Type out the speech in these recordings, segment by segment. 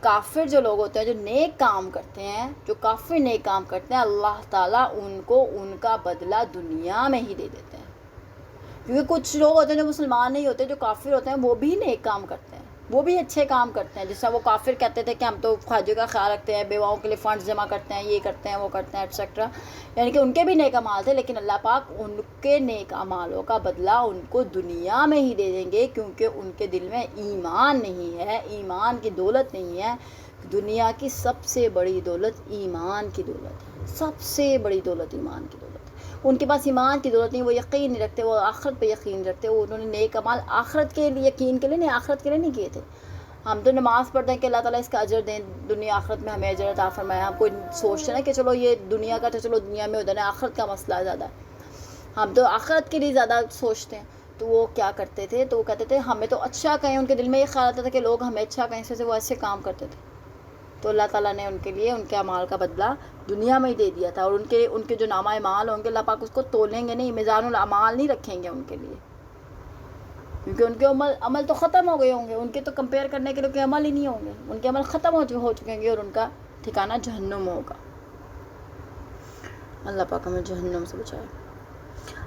کافر جو لوگ ہوتے ہیں، جو نیک کام کرتے ہیں، جو کافر نیک کام کرتے ہیں، اللہ تعالیٰ ان کو ان کا بدلہ دنیا میں ہی دے دیتے ہیں. کیونکہ کچھ لوگ ہوتے ہیں جو مسلمان نہیں ہوتے، جو کافر ہوتے ہیں، وہ بھی نیک کام کرتے ہیں، وہ بھی اچھے کام کرتے ہیں. جس طرح وہ کافر کہتے تھے کہ ہم تو خواجہ کا خیال رکھتے ہیں، بیواؤں کے لیے فنڈز جمع کرتے ہیں، یہ کرتے ہیں وہ کرتے ہیں ایٹسیکٹرا. یعنی کہ ان کے بھی نیک اعمال تھے، لیکن اللہ پاک ان کے نیک اعمالوں کا بدلہ ان کو دنیا میں ہی دے دیں گے، کیونکہ ان کے دل میں ایمان نہیں ہے، ایمان کی دولت نہیں ہے. دنیا کی سب سے بڑی دولت ایمان کی دولت ہے، سب سے بڑی دولت ایمان کی دولت ہے. ان کے پاس ایمان کی دولت نہیں، وہ یقین نہیں رکھتے، وہ آخرت پہ یقین نہیں رکھتے. انہوں نے نیک اعمال آخرت کے لیے، یقین کے لیے نہیں، آخرت کے لیے نہیں کیے تھے. ہم تو نماز پڑھتے ہیں کہ اللہ تعالیٰ اس کا اجر دیں، دنیا آخرت میں ہمیں اجر عطا فرمائے. ہم کوئی سوچتے ہیں کہ چلو یہ دنیا کا تو چلو دنیا میں ادھر ہے، آخرت کا مسئلہ زیادہ ہے. ہم تو آخرت کے لیے زیادہ سوچتے ہیں. تو وہ کیا کرتے تھے؟ تو وہ کہتے تھے ہمیں تو اچھا کہیں. ان کے دل میں یہ خیال آتا تھا کہ لوگ ہمیں اچھا کہیں، سے وہ ایسے کام کرتے تھے. تو اللہ تعالیٰ نے ان کے لیے ان کے اعمال کا بدلہ دنیا میں ہی دے دیا تھا. اور ان کے جو نامہ اعمال ہوں گے، اللہ پاک اس کو تولیں گے نہیں، میزان الاعمال نہیں رکھیں گے ان کے لیے، کیونکہ ان کے عمل تو ختم ہو گئے ہوں گے. ان کے تو کمپیئر کرنے کے لیے کوئی عمل ہی نہیں ہوں گے. ان کے عمل ختم ہو چکے ہوں گے اور ان کا ٹھکانہ جہنم ہوگا. اللہ پاک ہمیں جہنم سے بچائے.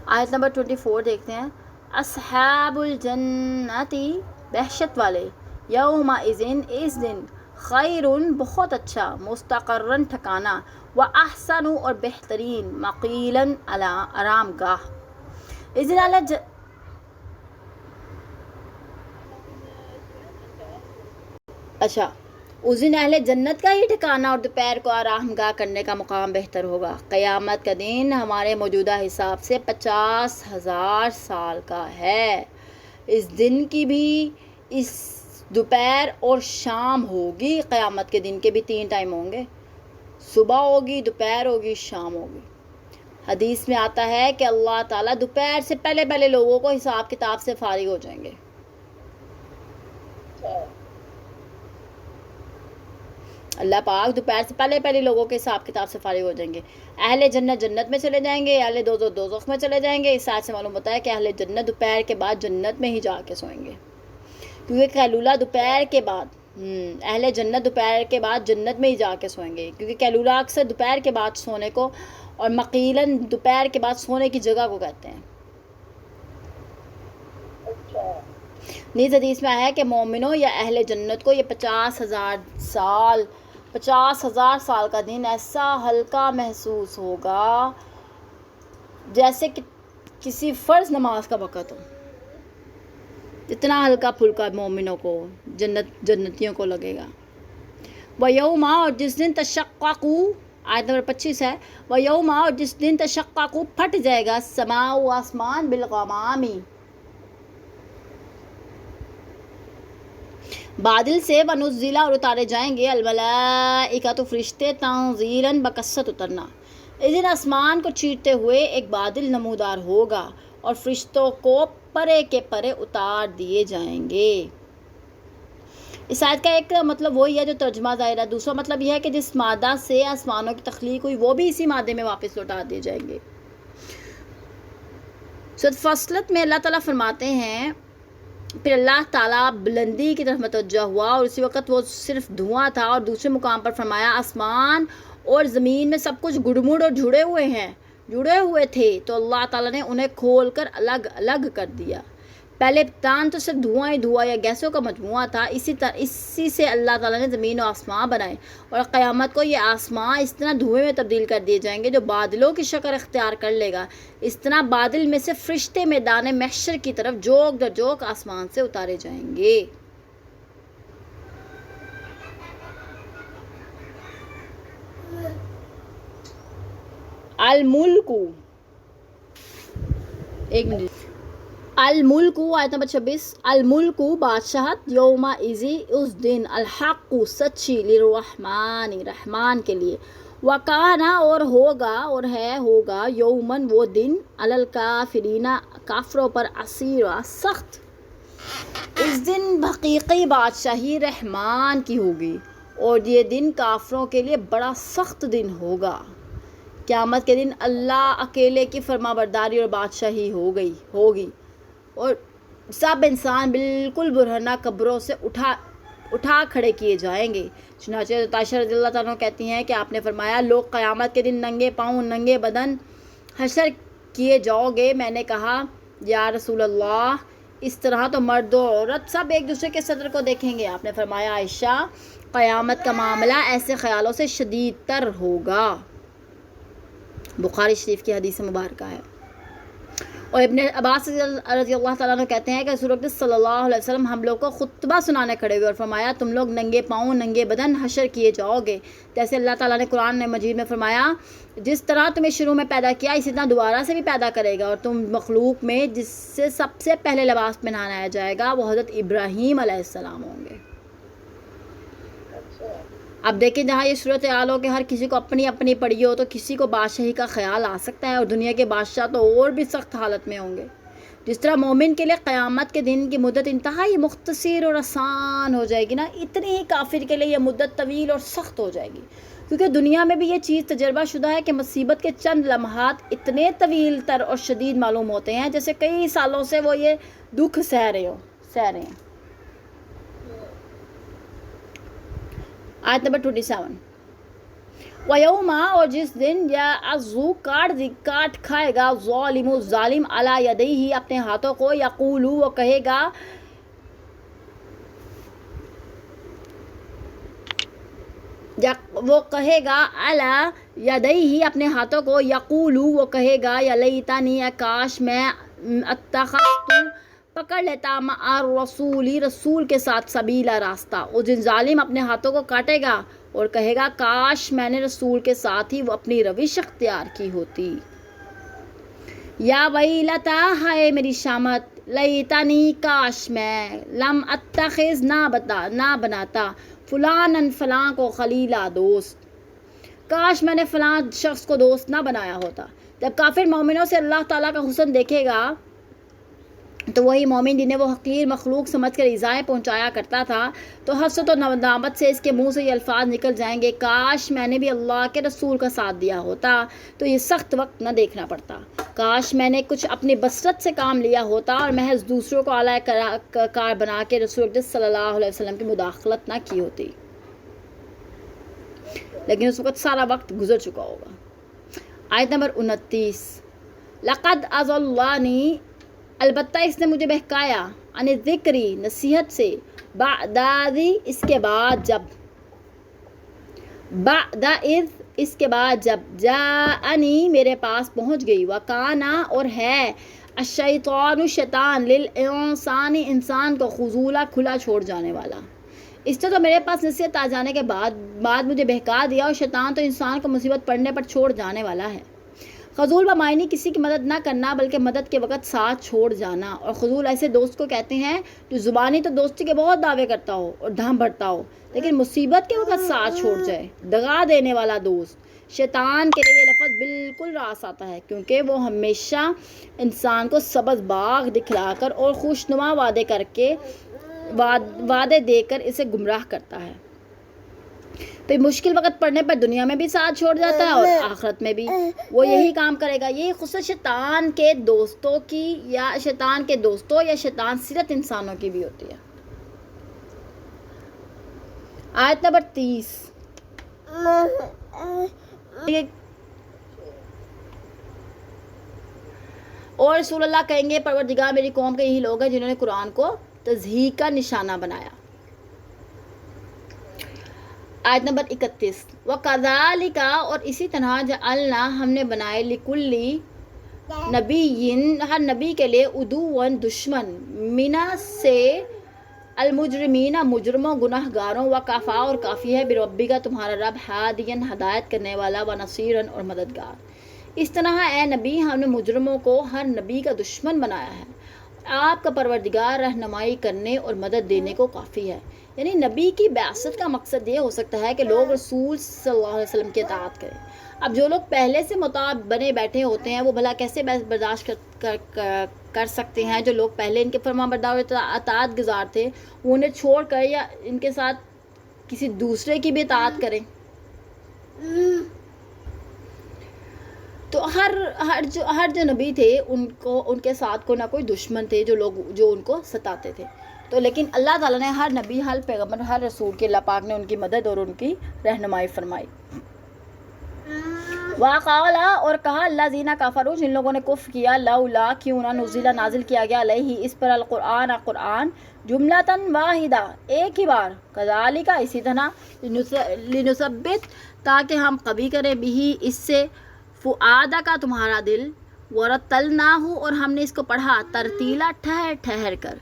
آیت نمبر 24 دیکھتے ہیں. اصحاب الجنتی، بہشت والے، یومئذ، اس دن، خیرن، بہت اچھا، مستقرن، ٹھکانہ، واحسن، اور بہترین، مقیلن، آرام گاہ. اس دن اس دن اہل جنت کا ہی ٹھکانہ اور دوپہر کو آرام گاہ کرنے کا مقام بہتر ہوگا. قیامت کا دن ہمارے موجودہ حساب سے 50,000 سال کا ہے. اس دن کی بھی اس دوپہر اور شام ہوگی. قیامت کے دن کے بھی 3 ٹائم ہوں گے، صبح ہوگی، دوپہر ہوگی، شام ہوگی. حدیث میں آتا ہے کہ اللہ تعالیٰ دوپہر سے پہلے لوگوں کو حساب کتاب سے فارغ ہو جائیں گے. اللہ پاک دوپہر سے پہلے لوگوں کے حساب کتاب سے فارغ ہو جائیں گے. اہل جنت جنت میں چلے جائیں گے، اہل دوزخ میں چلے جائیں گے. اس آیت سے معلوم ہوتا ہے کہ اہل جنت دوپہر کے بعد جنت میں ہی جا کے سوئیں گے، کیونکہ قیلولہ دوپہر کے بعد، اہل جنت دوپہر کے بعد جنت میں ہی جا کے سوئیں گے. کیونکہ قیلولہ اکثر دوپہر کے بعد سونے کو اور مقیلاً دوپہر کے بعد سونے کی جگہ کو کہتے ہیں. نیز حدیث میں آیا ہے کہ مومنوں یا اہل جنت کو یہ 50,000 سال کا دن ایسا ہلکا محسوس ہوگا جیسے کہ کسی فرض نماز کا وقت ہو. اتنا ہلکا پھلکا مومنوں کو، جنتیوں کو لگے گا. وَيَوْمَ، اور جس دن تشقق، آیت نمبر 25 ہے. وَيَوْمَ، اور جس دن تشقق، پھٹ جائے گا، السماء، آسمان، بالغمام، بادل سے، ونزل، اور اتارے جائیں گے، الملائکۃ، فرشتے، تنزیلاً، بکثرت اترنا. اس دن آسمان کو چیرتے ہوئے ایک بادل نمودار ہوگا اور فرشتوں کو پرے کے پرے اتار دیے جائیں گے. اس آیت کا ایک مطلب وہی ہے جو ترجمہ ظاہر ہے. دوسرا مطلب یہ ہے کہ جس مادہ سے آسمانوں کی تخلیق ہوئی وہ بھی اسی مادے میں واپس لوٹا دیے جائیں گے. سورۃ فصلت میں اللہ تعالیٰ فرماتے ہیں، پھر اللہ تعالیٰ بلندی کی طرف متوجہ ہوا اور اسی وقت وہ صرف دھواں تھا. اور دوسرے مقام پر فرمایا، آسمان اور زمین میں سب کچھ گڑمڑ اور جڑے ہوئے تھے تو اللہ تعالیٰ نے انہیں کھول کر الگ الگ کر دیا. پہلے ابتداً تو صرف دھواں یا گیسوں کا مجموعہ تھا. اسی سے اللہ تعالیٰ نے زمین و آسمان بنائے، اور قیامت کو یہ آسمان اس طرح دھوئیں میں تبدیل کر دیے جائیں گے جو بادلوں کی شکل اختیار کر لے گا. اس طرح بادل میں سے فرشتے میدان محشر کی طرف جوک در جوک آسمان سے اتارے جائیں گے. الملک، ایک منٹ. الملک، آیت نمبر 26. الملک، بادشاہت، یومئذ، اس دن، الحق، سچی، للرحمن، رحمان کے لیے، وکان، اور ہوگا، یومن، وہ دن، علی الکافرین، کافروں پر، عسیر، سخت. اس دن حقیقی بادشاہی رحمان کی ہوگی اور یہ دن کافروں کے لیے بڑا سخت دن ہوگا. قیامت کے دن اللہ اکیلے کی فرما برداری اور بادشاہی ہوگی اور سب انسان بالکل برہنہ قبروں سے اٹھا کھڑے کیے جائیں گے۔ چنانچہ عائشہ رضی اللہ تعالیٰ عنہ کہتی ہیں کہ آپ نے فرمایا لوگ قیامت کے دن ننگے پاؤں ننگے بدن حشر کیے جاؤ گے۔ میں نے کہا یا رسول اللہ اس طرح تو مرد و عورت سب ایک دوسرے کے صدر کو دیکھیں گے۔ آپ نے فرمایا عائشہ قیامت کا معاملہ ایسے خیالوں سے شدید تر ہوگا۔ بخاری شریف کی حدیث مبارکہ ہے۔ اور ابن عباس رضی اللہ تعالیٰ عنہ کہتے ہیں کہ رسول اللہ صلی اللہ علیہ وسلم ہم لوگ کو خطبہ سنانے کھڑے ہوئے اور فرمایا تم لوگ ننگے پاؤں ننگے بدن حشر کیے جاؤ گے، جیسے اللہ تعالیٰ نے قرآن مجید میں فرمایا جس طرح تمہیں شروع میں پیدا کیا اسی طرح دوبارہ سے بھی پیدا کرے گا، اور تم مخلوق میں جس سے سب سے پہلے لباس پہنایا جائے گا وہ حضرت ابراہیم علیہ السلام ہوں گے۔ اب دیکھیں جہاں یہ صورتحال ہو کہ ہر کسی کو اپنی اپنی پڑی ہو تو کسی کو بادشاہی کا خیال آ سکتا ہے، اور دنیا کے بادشاہ تو اور بھی سخت حالت میں ہوں گے۔ جس طرح مومن کے لیے قیامت کے دن کی مدت انتہائی مختصر اور آسان ہو جائے گی نا، اتنی ہی کافر کے لیے یہ مدت طویل اور سخت ہو جائے گی، کیونکہ دنیا میں بھی یہ چیز تجربہ شدہ ہے کہ مصیبت کے چند لمحات اتنے طویل تر اور شدید معلوم ہوتے ہیں جیسے کئی سالوں سے وہ یہ دکھ سہ رہے ہیں۔ آیت نمبر 27 وَيَوْمَ اور جس دن یعضُ کاٹ کھائے گا ظالم علی یدیہ اپنے ہاتھوں کو، یقول وہ کہے گا علی یدیہ اپنے ہاتھوں کو، یقول وہ کہے گا یا لیتنی کاش میں اتخذت پکڑ لیتا مع رسول کے ساتھ سبیلا راستہ۔ اس دن ظالم اپنے ہاتھوں کو کاٹے گا اور کہے گا کاش میں نے رسول کے ساتھ ہی وہ اپنی روش اختیار کی ہوتی۔ یا ویلتا ہائے میری شامت، لیتنی کاش میں، لم اتخذ نہ بناتا، فلاں کو خلیلا دوست، کاش میں نے فلاں شخص کو دوست نہ بنایا ہوتا۔ جب کافر مومنوں سے اللہ تعالیٰ کا حسن دیکھے گا تو وہی مومن جنہیں وہ حقیر مخلوق سمجھ کر ایذائیں پہنچایا کرتا تھا تو حسرت و ندامت سے اس کے منہ سے یہ الفاظ نکل جائیں گے کاش میں نے بھی اللہ کے رسول کا ساتھ دیا ہوتا تو یہ سخت وقت نہ دیکھنا پڑتا، کاش میں نے کچھ اپنی بصرت سے کام لیا ہوتا اور محض دوسروں کو اعلیٰ کار بنا کے رسول اقدس صلی اللہ علیہ وسلم کی مداخلت نہ کی ہوتی، لیکن اس وقت سارا وقت گزر چکا ہوگا۔ آیت نمبر 29 لقد اضلنی البتہ اس نے مجھے بہکایا، ان ذکری نصیحت سے، بعد اس کے بعد جب جاءنی میرے پاس پہنچ گئی، وکانا اور ہے الشیطان شیطان للانسان انسان کو خذولا کھلا چھوڑ جانے والا۔ اس سے تو میرے پاس نصیحت آ جانے کے بعد مجھے بہکا دیا، اور شیطان تو انسان کو مصیبت پڑنے پر چھوڑ جانے والا ہے۔ خذول بمعنی کسی کی مدد نہ کرنا بلکہ مدد کے وقت ساتھ چھوڑ جانا، اور خذول ایسے دوست کو کہتے ہیں جو زبانی تو دوستی کے بہت دعوے کرتا ہو اور دھام بھرتا ہو لیکن مصیبت کے وقت ساتھ چھوڑ جائے، دغا دینے والا دوست۔ شیطان کے لیے یہ لفظ بالکل راس آتا ہے کیونکہ وہ ہمیشہ انسان کو سبز باغ دکھلا کر اور خوشنما وعدے دے کر اسے گمراہ کرتا ہے، پھر مشکل وقت پڑنے پر دنیا میں بھی ساتھ چھوڑ جاتا ہے اور آخرت میں بھی وہ یہی کام کرے گا۔ یہی خصوص شیطان کے دوستوں یا شیطان صرف انسانوں کی بھی ہوتی ہے۔ آیت نمبر 30 اور رسول اللہ کہیں گے پروردگار میری قوم کے یہی لوگ ہیں جنہوں نے قرآن کو تضحیق کا نشانہ بنایا۔ آیت نمبر 31 وَكَذَلِكَ اور اسی طرح جعلنا ہم نے بنائے لِكُلِّ نبی ہر نبی کے لیے عدوًا دشمن منا سے المجرمین مجرموں گناہ گاروں وکفا اور کافی ہے بربی کا تمہارا رب ہادین ہدایت کرنے والا ونصیرن اور مددگار۔ اس طرح اے نبی ہم نے مجرموں کو ہر نبی کا دشمن بنایا ہے، آپ کا پروردگار رہنمائی کرنے اور مدد دینے کو کافی ہے۔ یعنی نبی کی بعثت کا مقصد یہ ہو سکتا ہے کہ لوگ رسول صلی اللہ علیہ وسلم کی اطاعت کریں۔ اب جو لوگ پہلے سے مطاع بنے بیٹھے ہوتے ہیں وہ بھلا کیسے برداشت کر سکتے ہیں جو لوگ پہلے ان کے فرما بردار اطاعت گزار تھے وہ انہیں چھوڑ کر یا ان کے ساتھ کسی دوسرے کی بھی اطاعت کریں۔ تو ہر جو نبی تھے ان کے ساتھ کوئی نہ کوئی دشمن تھے جو ان کو ستاتے تھے۔ تو لیکن اللہ تعالیٰ نے ہر نبی، ہر پیغمبر، ہر رسول کی اللہ پاک نے ان کی مدد اور ان کی رہنمائی فرمائی. وقال اور کہا اللہ زینہ کفروا جن لوگوں نے کفر کیا، لولا کیوں نہ نزل نازل کیا گیا علیہ اس پر القرآن قرآن جملۃ واحدہ ایک ہی بار، کذالک اسی طرح لنثبت تاکہ ہم قوی کریں بھی اس سے فؤادہ کا تمہارا دل، ورتلناہ اور ہم نے اس کو پڑھا ترتیلا ٹھہر ٹھہر کر.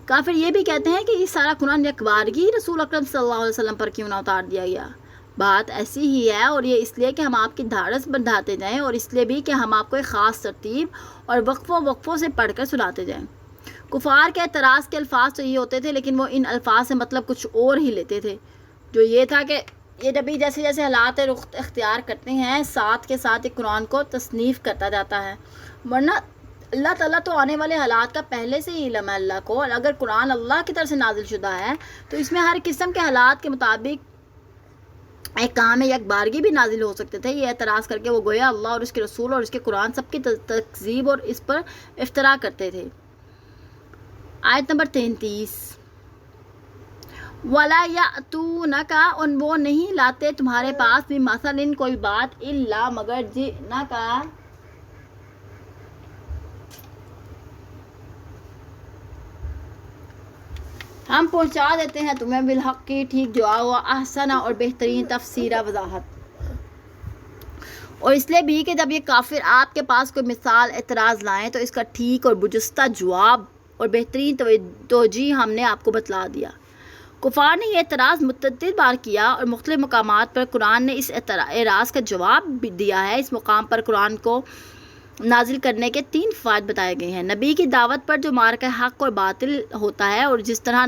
کافر یہ بھی کہتے ہیں کہ یہ سارا قرآن یک بارگی رسول اکرم صلی اللہ علیہ وسلم پر کیوں نہ اتار دیا گیا. بات ایسی ہی ہے، اور یہ اس لیے کہ ہم آپ کی دھاڑس بندھاتے جائیں، اور اس لیے بھی کہ ہم آپ کو ایک خاص ترتیب اور وقفوں سے پڑھ کر سناتے جائیں. کفار کے اعتراض کے الفاظ تو یہ ہوتے تھے، لیکن وہ ان الفاظ سے مطلب کچھ اور ہی لیتے تھے، جو یہ تھا کہ یہ نبی جیسے جیسے حالات رخ اختیار کرتے ہیں، ساتھ کے ساتھ ایک قرآن کو تصنیف کرتا جاتا ہے. ورنہ اللہ تعالیٰ تو آنے والے حالات کا پہلے سے ہی علم ہے اللہ کو، اور اگر قرآن اللہ کی طرف سے نازل شدہ ہے تو اس میں ہر قسم کے حالات کے مطابق ایک کام یک بارگی بھی نازل ہو سکتے تھے. یہ اعتراض کر کے وہ گویا اللہ اور اس کے رسول اور اس کے قرآن سب کی تکذیب اور اس پر افتراء کرتے تھے. آیت نمبر 33 وَلَا يَأْتُونَكَ اور وہ نہیں لاتے تمہارے پاس بِمَثَلٍ کوئی بات إِلَّا مگر جِئْنَكَ ہم پہنچا دیتے ہیں تمہیں بالحق کی ٹھیک جواب و احسن اور بہترین تفسیر وضاحت. اور اس لیے بھی کہ جب یہ کافر آپ کے پاس کوئی مثال اعتراض لائیں تو اس کا ٹھیک اور برجستہ جواب اور بہترین توجیہ ہم نے آپ کو بتلا دیا. کفار نے یہ اعتراض متعدد بار کیا اور مختلف مقامات پر قرآن نے اس اعتراض کا جواب بھی دیا ہے. اس مقام پر قرآن کو نازل کرنے کے 3 فوائد بتائے گئے ہیں. نبی کی دعوت پر جو مارکہ حق اور باطل ہوتا ہے، اور جس طرح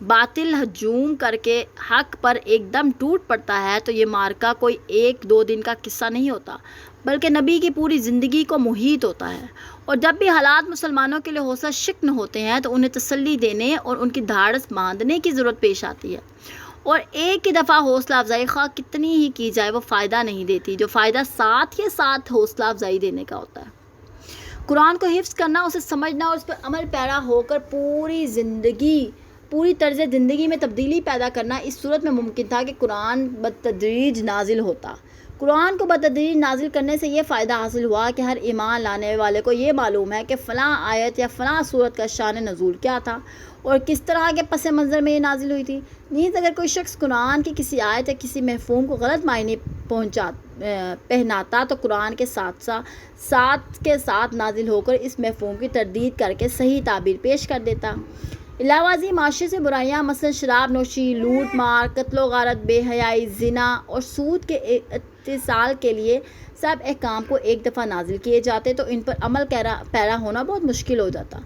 باطل ہجوم کر کے حق پر ایک دم ٹوٹ پڑتا ہے، تو یہ مارکہ کوئی 1-2 دن کا قصہ نہیں ہوتا، بلکہ نبی کی پوری زندگی کو محیط ہوتا ہے. اور جب بھی حالات مسلمانوں کے لیے حوصلہ شکن ہوتے ہیں تو انہیں تسلی دینے اور ان کی دھاڑس باندھنے کی ضرورت پیش آتی ہے. اور ایک ہی دفعہ حوصلہ افزائی خواہ کتنی ہی کی جائے وہ فائدہ نہیں دیتی، جو فائدہ ساتھ ہی ساتھ حوصلہ افزائی دینے کا ہوتا ہے. قرآن کو حفظ کرنا، اسے سمجھنا اور اس پر عمل پیرا ہو کر پوری طرز زندگی میں تبدیلی پیدا کرنا اس صورت میں ممکن تھا کہ قرآن بتدریج نازل ہوتا. قرآن کو بتدریج نازل کرنے سے یہ فائدہ حاصل ہوا کہ ہر ایمان لانے والے کو یہ معلوم ہے کہ فلاں آیت یا فلاں صورت کا شان نزول کیا تھا اور کس طرح کے پس منظر میں یہ نازل ہوئی تھی. نیز اگر کوئی شخص قرآن کی کسی آیت یا کسی مفہوم کو غلط معنی پہناتا تو قرآن کے ساتھ نازل ہو کر اس مفہوم کی تردید کر کے صحیح تعبیر پیش کر دیتا. علاوہ ازیں معاشرے سے برائیاں مثلا شراب نوشی، لوٹ مار، قتل و غارت، بے حیائی، زنا اور سود کے اتصال کے لیے سب احکام کو ایک دفعہ نازل کیے جاتے تو ان پر عمل پیرا ہونا بہت مشکل ہو جاتا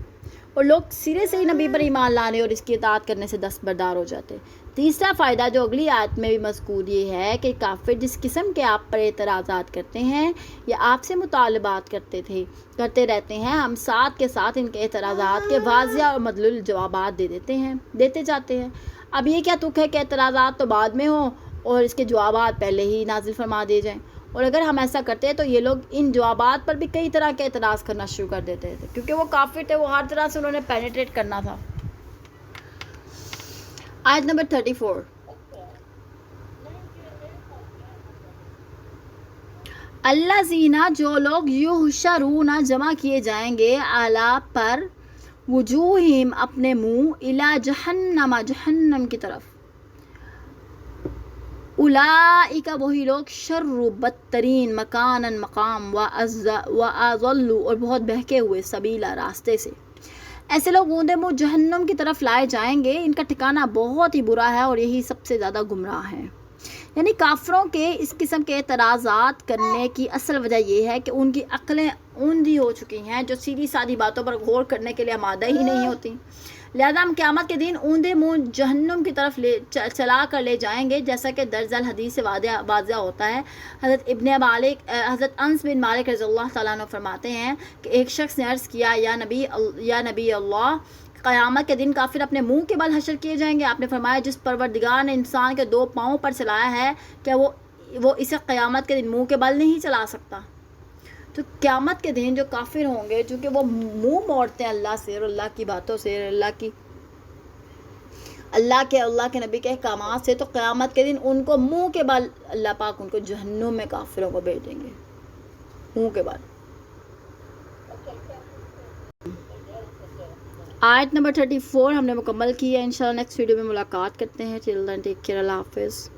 اور لوگ سرے سے ہی نبی پر ایمان لانے اور اس کی اطاعت کرنے سے دستبردار ہو جاتے. تیسرا فائدہ جو اگلی آیت میں بھی مذکور یہ ہے کہ کافر جس قسم کے آپ پر اعتراضات کرتے ہیں یا آپ سے مطالبات کرتے رہتے ہیں، ہم ساتھ کے ساتھ ان کے اعتراضات کے واضح اور مدلول جوابات دیتے جاتے ہیں. اب یہ کیا تک ہے کہ اعتراضات تو بعد میں ہوں اور اس کے جوابات پہلے ہی نازل فرما دیے جائیں. اور اگر ہم ایسا کرتے تو یہ لوگ ان جوابات پر بھی کئی طرح کے اعتراض کرنا شروع کر دیتے تھے، کیونکہ وہ کافر تھے، وہ ہر طرح سے انہوں نے پینیٹریٹ کرنا تھا. آیت نمبر 34 اللہ زینہ جو لوگ یحشرون جمع کیے جائیں گے اعلیٰ پر وجوہہم اپنے منہ الی جہنم کی طرف، اولئک وہی لوگ شر بدترین مکانا مقام واضل اور بہت بہکے ہوئے سبیلا راستے سے. ایسے لوگ اوندا منہ جہنم کی طرف لائے جائیں گے، ان کا ٹھکانہ بہت ہی برا ہے اور یہی سب سے زیادہ گمراہ ہے. یعنی کافروں کے اس قسم کے اعتراضات کرنے کی اصل وجہ یہ ہے کہ ان کی عقلیں اوندھی ہو چکی ہیں، جو سیدھی سادھی باتوں پر غور کرنے کے لیے آمادہ ہی نہیں ہوتی. لہذا ہم قیامت کے دن اوندے منہ جہنم کی طرف چلا کر لے جائیں گے، جیسا کہ درج الحدیث سے واضح ہوتا ہے. حضرت انس بن مالک رضی اللہ تعالیٰ عنہ فرماتے ہیں کہ ایک شخص نے عرض کیا، یا نبی اللہ، قیامت کے دن کافر اپنے منہ کے بل حشر کیے جائیں گے؟ آپ نے فرمایا، جس پروردگار نے انسان کے 2 پاؤں پر چلایا ہے، کیا وہ اسے قیامت کے دن منہ کے بل نہیں چلا سکتا؟ تو قیامت کے دن جو کافر ہوں گے، چونکہ وہ منہ موڑتے ہیں اللہ سے اور اللہ کی باتوں سے اور اللہ کی اللہ کے نبی کے احکامات سے، تو قیامت کے دن ان کو منہ کے بال اللہ پاک ان کو جہنم میں کافروں کو بھیجیں گے، منہ کے بال۔ آیت نمبر 34 ہم نے مکمل کی ہے، انشاءاللہ نیکسٹ ویڈیو میں ملاقات کرتے ہیں، ٹل دین ٹیک کیئر، اللہ حافظ۔